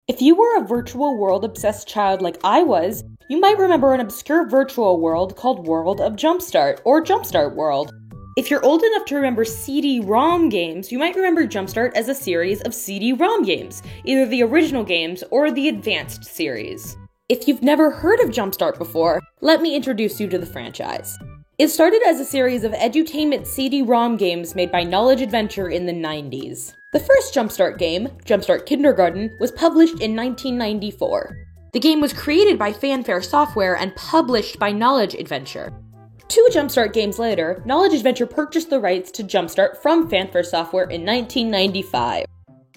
If you were a virtual world-obsessed child like I was, you might remember an obscure virtual world called World of Jumpstart, or Jumpstart World. If you're old enough to remember CD-ROM games, you might remember Jumpstart as a series of CD-ROM games, either the original games or the advanced series. If you've never heard of Jumpstart before, let me introduce you to the franchise. It started as a series of edutainment CD-ROM games made by Knowledge Adventure in the 90s. The first Jumpstart game, Jumpstart Kindergarten, was published in 1994. The game was created by Fanfare Software and published by Knowledge Adventure. 2 Jumpstart games later, Knowledge Adventure purchased the rights to Jumpstart from Fanfare Software in 1995.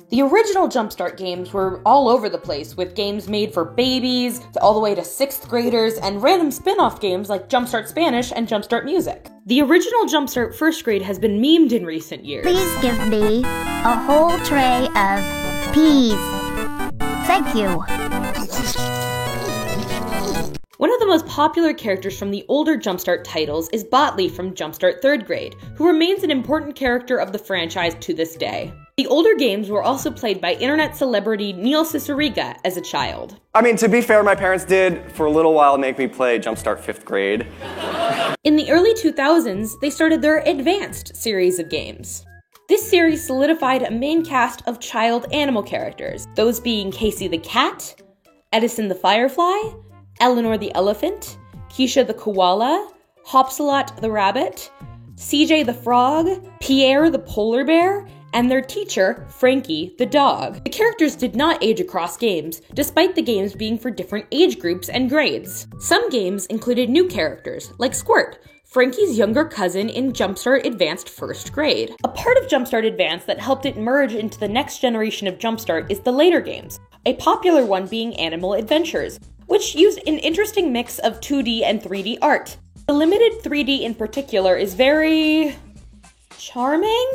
The original Jumpstart games were all over the place, with games made for babies, all the way to 6th graders, and random spin-off games like Jumpstart Spanish and Jumpstart Music. The original Jumpstart First Grade has been memed in recent years. Please give me a whole tray of peas. Thank you. One of the most popular characters from the older Jumpstart titles is Botley from Jumpstart Third Grade, who remains an important character of the franchise to this day. The older games were also played by internet celebrity Neil Cicierega as a child. I mean, to be fair, my parents did, for a little while, make me play Jumpstart 5th grade. In the early 2000s, they started their advanced series of games. This series solidified a main cast of child animal characters, those being Casey the cat, Edison the firefly, Eleanor the elephant, Keisha the koala, Hopsalot the rabbit, CJ the frog, Pierre the polar bear, and their teacher, Frankie the dog. The characters did not age across games, despite the games being for different age groups and grades. Some games included new characters, like Squirt, Frankie's younger cousin in Jumpstart Advanced First Grade. A part of Jumpstart Advanced that helped it merge into the next generation of Jumpstart is the later games, a popular one being Animal Adventures, which used an interesting mix of 2D and 3D art. The limited 3D in particular is very charming.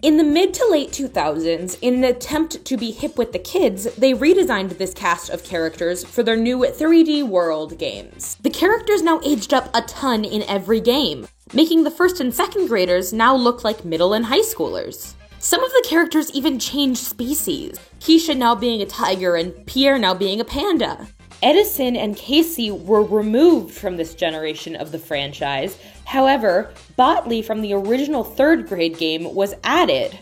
In the mid to late 2000s, in an attempt to be hip with the kids, they redesigned this cast of characters for their new 3D World games. The characters now aged up a ton in every game, making the 1st and 2nd graders now look like middle and high schoolers. Some of the characters even changed species, Keisha now being a tiger and Pierre now being a panda. Edison and Casey were removed from this generation of the franchise. However, Botley from the original 3rd grade game was added.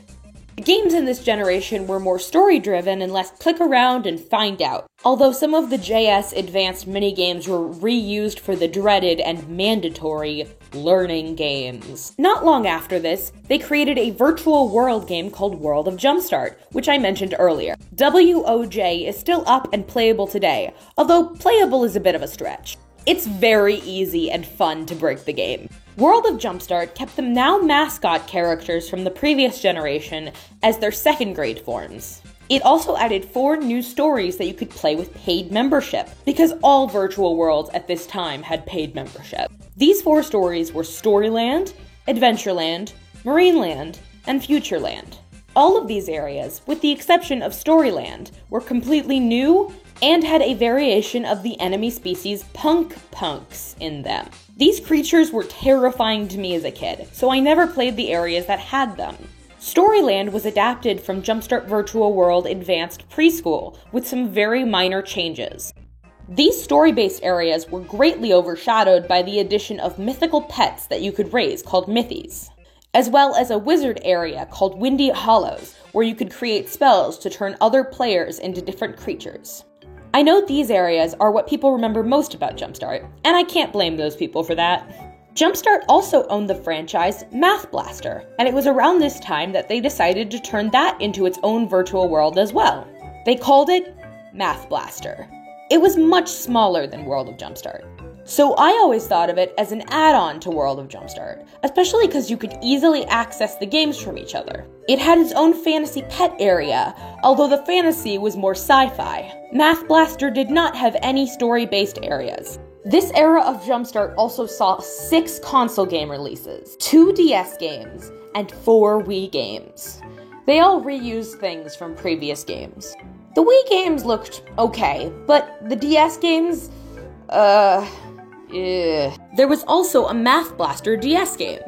The games in this generation were more story-driven and less click around and find out, although some of the JS Advanced minigames were reused for the dreaded and mandatory learning games. Not long after this, they created a virtual world game called World of Jumpstart, which I mentioned earlier. WOJ is still up and playable today, although playable is a bit of a stretch. It's very easy and fun to break the game. World of Jumpstart kept the now mascot characters from the previous generation as their 2nd grade forms. It also added 4 new stories that you could play with paid membership, because all virtual worlds at this time had paid membership. These 4 stories were Storyland, Adventureland, Marineland, and Futureland. All of these areas, with the exception of Storyland, were completely new and had a variation of the enemy species punks in them. These creatures were terrifying to me as a kid, so I never played the areas that had them. Storyland was adapted from Jumpstart Virtual World Advanced Preschool, with some very minor changes. These story-based areas were greatly overshadowed by the addition of mythical pets that you could raise called Mythies, as well as a wizard area called Windy Hollows, where you could create spells to turn other players into different creatures. I know these areas are what people remember most about Jumpstart, and I can't blame those people for that. Jumpstart also owned the franchise Math Blaster, and it was around this time that they decided to turn that into its own virtual world as well. They called it Math Blaster. It was much smaller than World of Jumpstart, so I always thought of it as an add-on to World of Jumpstart, especially because you could easily access the games from each other. It had its own fantasy pet area, although the fantasy was more sci-fi. Math Blaster did not have any story-based areas. This era of Jumpstart also saw 6 console game releases, 2 DS games, and 4 Wii games. They all reused things from previous games. The Wii games looked okay, but the DS games, There was also a Math Blaster DS game.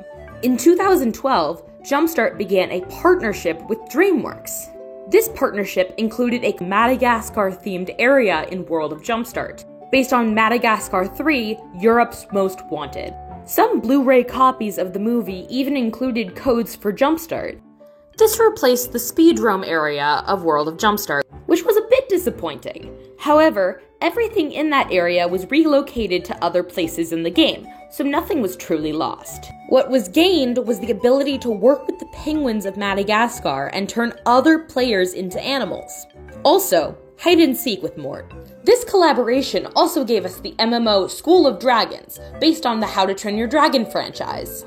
In 2012, Jumpstart began a partnership with DreamWorks. This partnership included a Madagascar-themed area in World of Jumpstart, based on Madagascar 3, Europe's Most Wanted. Some Blu-ray copies of the movie even included codes for Jumpstart. This replaced the Speedrome area of World of Jumpstart, which was a bit disappointing. However, everything in that area was relocated to other places in the game, so nothing was truly lost. What was gained was the ability to work with the penguins of Madagascar and turn other players into animals. Also, hide and seek with Mort. This collaboration also gave us the MMO School of Dragons, based on the How to Train Your Dragon franchise.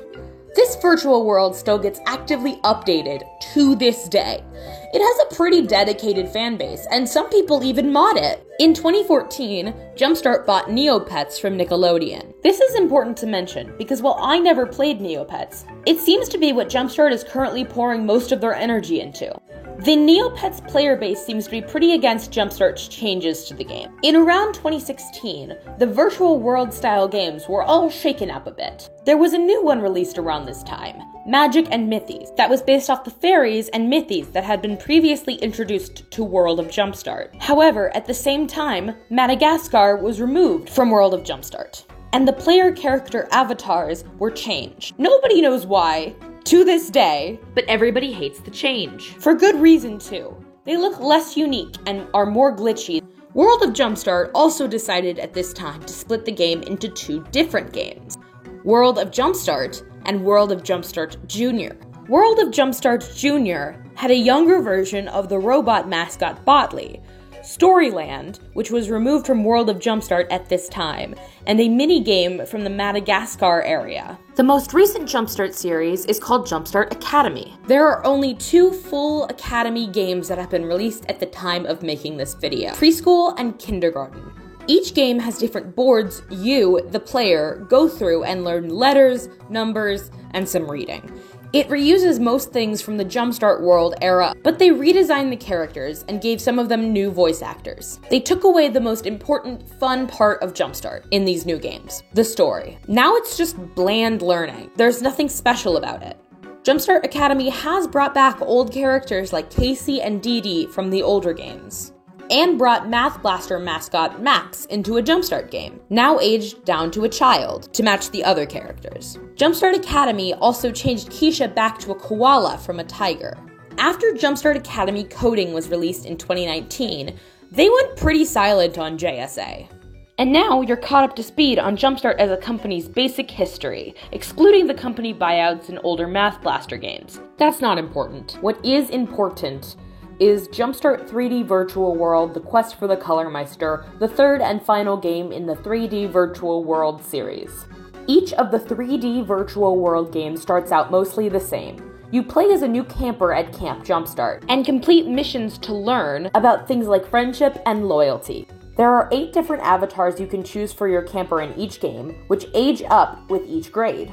This virtual world still gets actively updated to this day. It has a pretty dedicated fan base, and some people even mod it. In 2014, Jumpstart bought Neopets from Nickelodeon. This is important to mention, because while I never played Neopets, it seems to be what Jumpstart is currently pouring most of their energy into. The Neopets player base seems to be pretty against Jumpstart's changes to the game. In around 2016, the virtual world style games were all shaken up a bit. There was a new one released around this time, Magic and Mythies, that was based off the fairies and mythies that had been previously introduced to World of Jumpstart. However, at the same time, Madagascar was removed from World of Jumpstart, and the player character avatars were changed. Nobody knows why to this day, but everybody hates the change. For good reason too. They look less unique and are more glitchy. World of Jumpstart also decided at this time to split the game into two different games, World of Jumpstart and World of Jumpstart Jr. World of Jumpstart Jr. had a younger version of the robot mascot Botley, Storyland, which was removed from World of Jumpstart at this time, and a mini-game from the Madagascar area. The most recent Jumpstart series is called Jumpstart Academy. There are only 2 full Academy games that have been released at the time of making this video, Preschool and Kindergarten. Each game has different boards you, the player, go through and learn letters, numbers, and some reading. It reuses most things from the Jumpstart World era, but they redesigned the characters and gave some of them new voice actors. They took away the most important, fun part of Jumpstart in these new games, the story. Now it's just bland learning. There's nothing special about it. Jumpstart Academy has brought back old characters like Casey and Dee Dee from the older games, and brought Math Blaster mascot Max into a Jumpstart game, now aged down to a child, to match the other characters. Jumpstart Academy also changed Keisha back to a koala from a tiger. After Jumpstart Academy coding was released in 2019, they went pretty silent on JSA. And now you're caught up to speed on Jumpstart as a company's basic history, excluding the company buyouts and older Math Blaster games. That's not important. What is important is Jumpstart 3D Virtual World: The Quest for the Color Meister, the third and final game in the 3D Virtual World series. Each of the 3D Virtual World games starts out mostly the same. You play as a new camper at Camp Jumpstart, and complete missions to learn about things like friendship and loyalty. There are 8 different avatars you can choose for your camper in each game, which age up with each grade.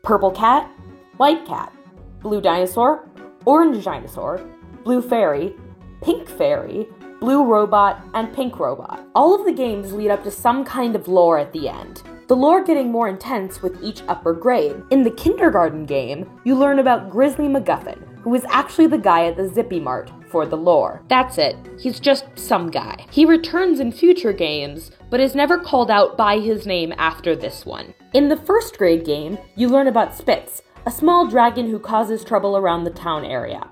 Purple cat, white cat, blue dinosaur, orange dinosaur, blue fairy, pink fairy, blue robot, and pink robot. All of the games lead up to some kind of lore at the end, the lore getting more intense with each upper grade. In the kindergarten game, you learn about Grizzly MacGuffin, who is actually the guy at the Zippy Mart for the lore. That's it. He's just some guy. He returns in future games, but is never called out by his name after this one. In the first grade game, you learn about Spitz, a small dragon who causes trouble around the town area.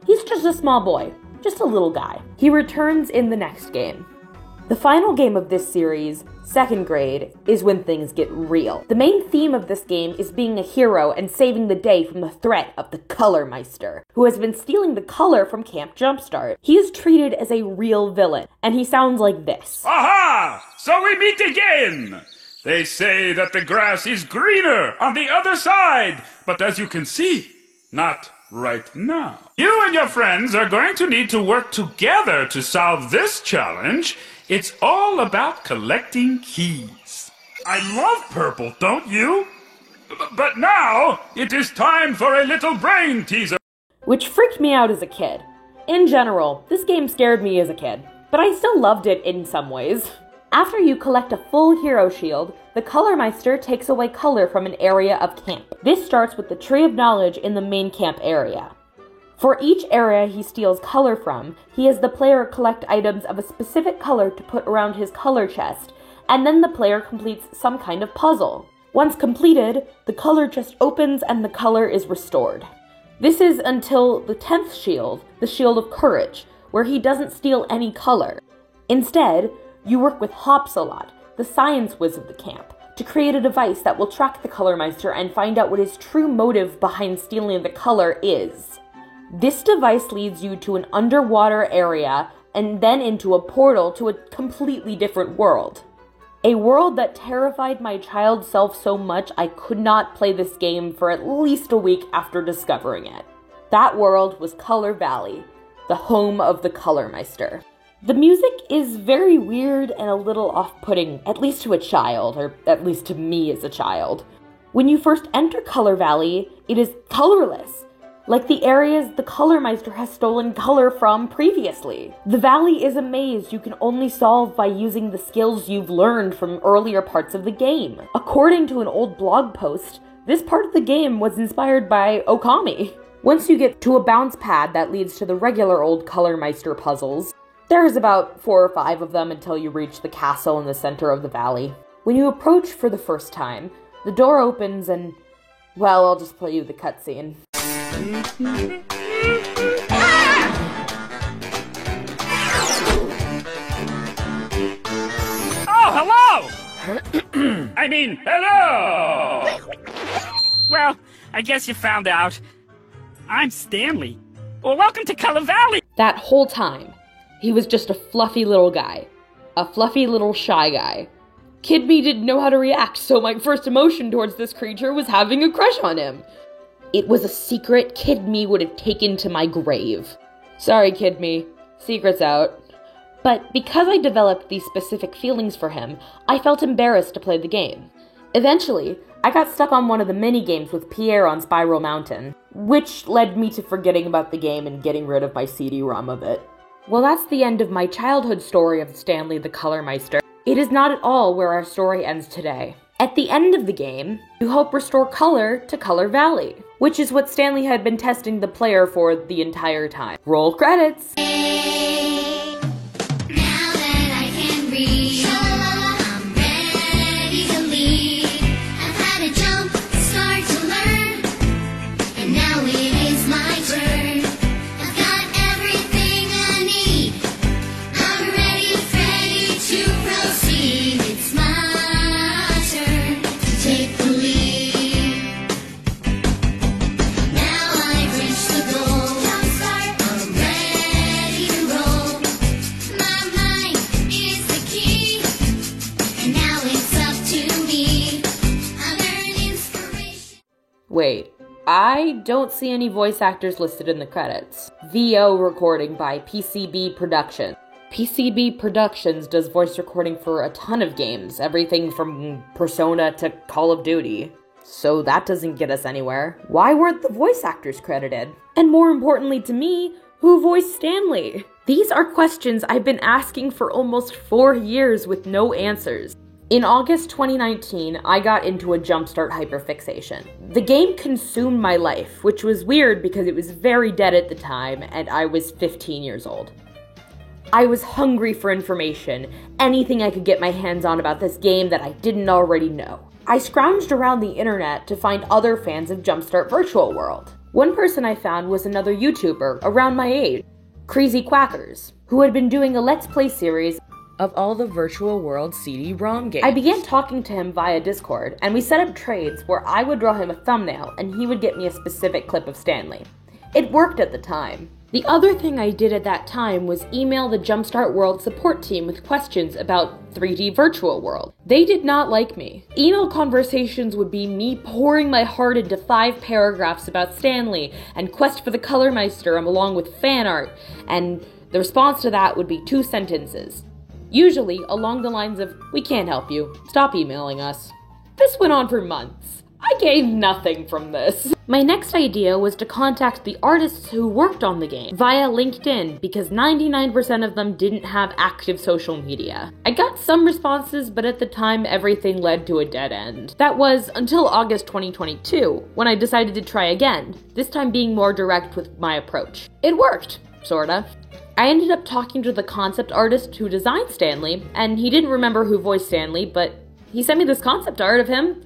He's just a small boy, just a little guy. He returns in the next game. The final game of this series, second grade, is when things get real. The main theme of this game is being a hero and saving the day from the threat of the Color Meister, who has been stealing the color from Camp Jumpstart. He is treated as a real villain, and he sounds like this. Aha! So we meet again! They say that the grass is greener on the other side, but as you can see, not right now. You and your friends are going to need to work together to solve this challenge. It's all about collecting keys. I love purple, don't you? But now, it is time for a little brain teaser. Which freaked me out as a kid. In general, this game scared me as a kid, but I still loved it in some ways. After you collect a full hero shield, the Color Meister takes away color from an area of camp. This starts with the Tree of Knowledge in the main camp area. For each area he steals color from, he has the player collect items of a specific color to put around his color chest, and then the player completes some kind of puzzle. Once completed, the color chest opens and the color is restored. This is until the 10th shield, the Shield of Courage, where he doesn't steal any color. Instead, you work with Hopsalot, the science whiz of the camp, to create a device that will track the Colormeister and find out what his true motive behind stealing the color is. This device leads you to an underwater area and then into a portal to a completely different world. A world that terrified my child self so much I could not play this game for at least a week after discovering it. That world was Color Valley, the home of the Colormeister. The music is very weird and a little off-putting, at least to a child, or at least to me as a child. When you first enter Color Valley, it is colorless, like the areas the Colormeister has stolen color from previously. The valley is a maze you can only solve by using the skills you've learned from earlier parts of the game. According to an old blog post, this part of the game was inspired by Okami. Once you get to a bounce pad that leads to the regular old Colormeister puzzles, there's about 4 or 5 of them until you reach the castle in the center of the valley. When you approach for the first time, the door opens and, well, I'll just play you the cutscene. Oh, hello! I mean, hello! Well, I guess you found out. I'm Stanley. Well, welcome to Color Valley! That whole time, he was just a fluffy little guy. A fluffy little shy guy. Kid Me didn't know how to react, so my first emotion towards this creature was having a crush on him. It was a secret Kid Me would have taken to my grave. Sorry, Kid Me. Secret's out. But because I developed these specific feelings for him, I felt embarrassed to play the game. Eventually, I got stuck on one of the mini-games with Pierre on Spiral Mountain, which led me to forgetting about the game and getting rid of my CD-ROM of it. Well, that's the end of my childhood story of Stanley the Colormeister. It is not at all where our story ends today. At the end of the game, you help restore color to Color Valley, which is what Stanley had been testing the player for the entire time. Roll credits! Now that I can read, I'm ready to lead. I've had a jump start to learn, and now it is my turn. I've got everything I need. I'm ready to proceed. It's my turn to take the lead. Now I've reached the goal. I'm ready to roll. My mind is the key, and now it's up to me. I've earned inspiration. Wait, I don't see any voice actors listed in the credits. VO recording by PCB Productions. PCB Productions does voice recording for a ton of games, everything from Persona to Call of Duty. So that doesn't get us anywhere. Why weren't the voice actors credited? And more importantly to me, who voiced Stanley? These are questions I've been asking for almost 4 years with no answers. In August 2019, I got into a Jumpstart hyperfixation. The game consumed my life, which was weird because it was very dead at the time and I was 15 years old. I was hungry for information, anything I could get my hands on about this game that I didn't already know. I scrounged around the internet to find other fans of Jumpstart Virtual World. One person I found was another YouTuber around my age, Crazy Quackers, who had been doing a Let's Play series of all the Virtual World CD-ROM games. I began talking to him via Discord, and we set up trades where I would draw him a thumbnail and he would get me a specific clip of Stanley. It worked at the time. The other thing I did at that time was email the Jumpstart World support team with questions about 3D Virtual World. They did not like me. Email conversations would be me pouring my heart into 5 paragraphs about Stanley and Quest for the Colormeister along with fan art, and the response to that would be 2 sentences. Usually along the lines of, "We can't help you, stop emailing us." This went on for months. I gained nothing from this. My next idea was to contact the artists who worked on the game via LinkedIn because 99% of them didn't have active social media. I got some responses, but at the time everything led to a dead end. That was until August 2022, when I decided to try again, this time being more direct with my approach. It worked, sorta. I ended up talking to the concept artist who designed Stanley, and he didn't remember who voiced Stanley, but he sent me this concept art of him.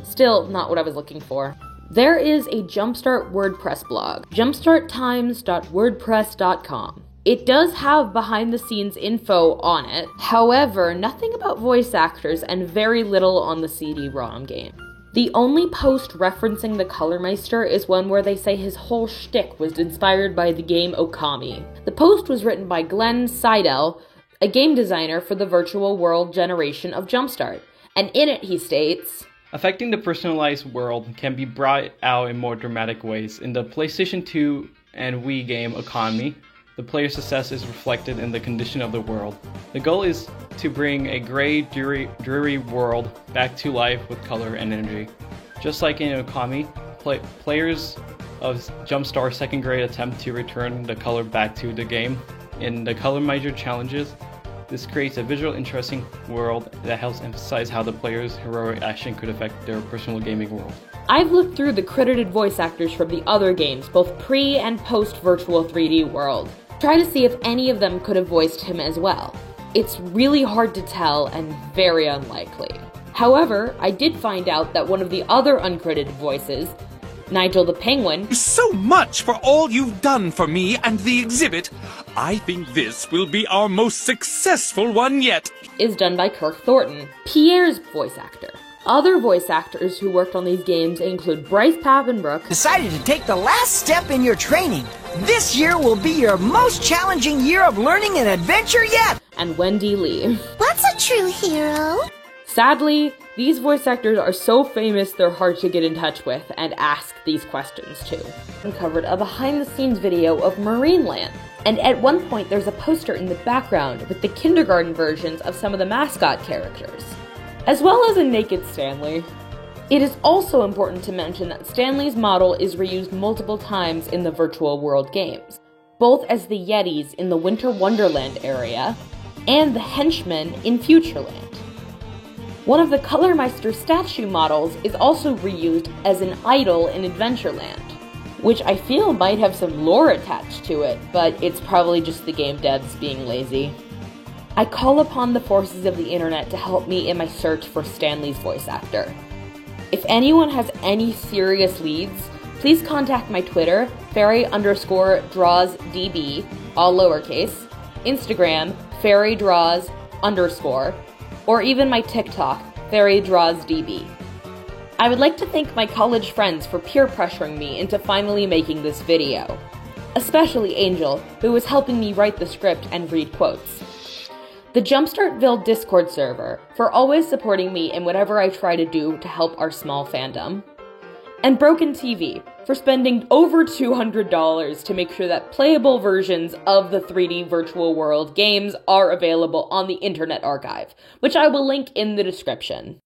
Still not what I was looking for. There is a Jumpstart WordPress blog, jumpstarttimes.wordpress.com. It does have behind-the-scenes info on it, however, nothing about voice actors and very little on the CD-ROM game. The only post referencing the Colormeister is one where they say his whole shtick was inspired by the game Okami. The post was written by Glenn Seidel, a game designer for the virtual world generation of Jumpstart, and in it he states, affecting the personalized world can be brought out in more dramatic ways. In the PlayStation 2 and Wii game Okami, the player's success is reflected in the condition of the world. The goal is to bring a gray, dreary world back to life with color and energy. Just like in Okami, players of Jumpstar's second grade attempt to return the color back to the game. In the Colormeister challenges, this creates a visual, interesting world that helps emphasize how the player's heroic action could affect their personal gaming world. I've looked through the credited voice actors from the other games, both pre- and post-Virtual 3D World. Try to see if any of them could have voiced him as well. It's really hard to tell and very unlikely. However, I did find out that one of the other uncredited voices, Nigel the Penguin, So much for all you've done for me and the exhibit. I think this will be our most successful one yet. is done by Kirk Thornton, Pierre's voice actor. Other voice actors who worked on these games include Bryce Papenbrook, Decided to take the last step in your training. This year will be your most challenging year of learning and adventure yet. and Wendy Lee. What's a true hero? Sadly, these voice actors are so famous they're hard to get in touch with and ask these questions to. Uncovered a behind-the-scenes video of Marineland, and at one point there's a poster in the background with the kindergarten versions of some of the mascot characters, as well as a naked Stanley. It is also important to mention that Stanley's model is reused multiple times in the virtual world games, both as the Yetis in the Winter Wonderland area and the Henchmen in Futureland. One of the Colormeister statue models is also reused as an idol in Adventureland, which I feel might have some lore attached to it, but it's probably just the game devs being lazy. I call upon the forces of the internet to help me in my search for Stanley's voice actor. If anyone has any serious leads, please contact my Twitter, fairy_drawsdb, all lowercase, Instagram, fairydraws_, or even my TikTok, FairyDrawsDB. I would like to thank my college friends for peer pressuring me into finally making this video, especially Angel, who was helping me write the script and read quotes. The Jumpstartville Discord server for always supporting me in whatever I try to do to help our small fandom. And Broken TV for spending over $200 to make sure that playable versions of the 3D Virtual World games are available on the Internet Archive, which I will link in the description.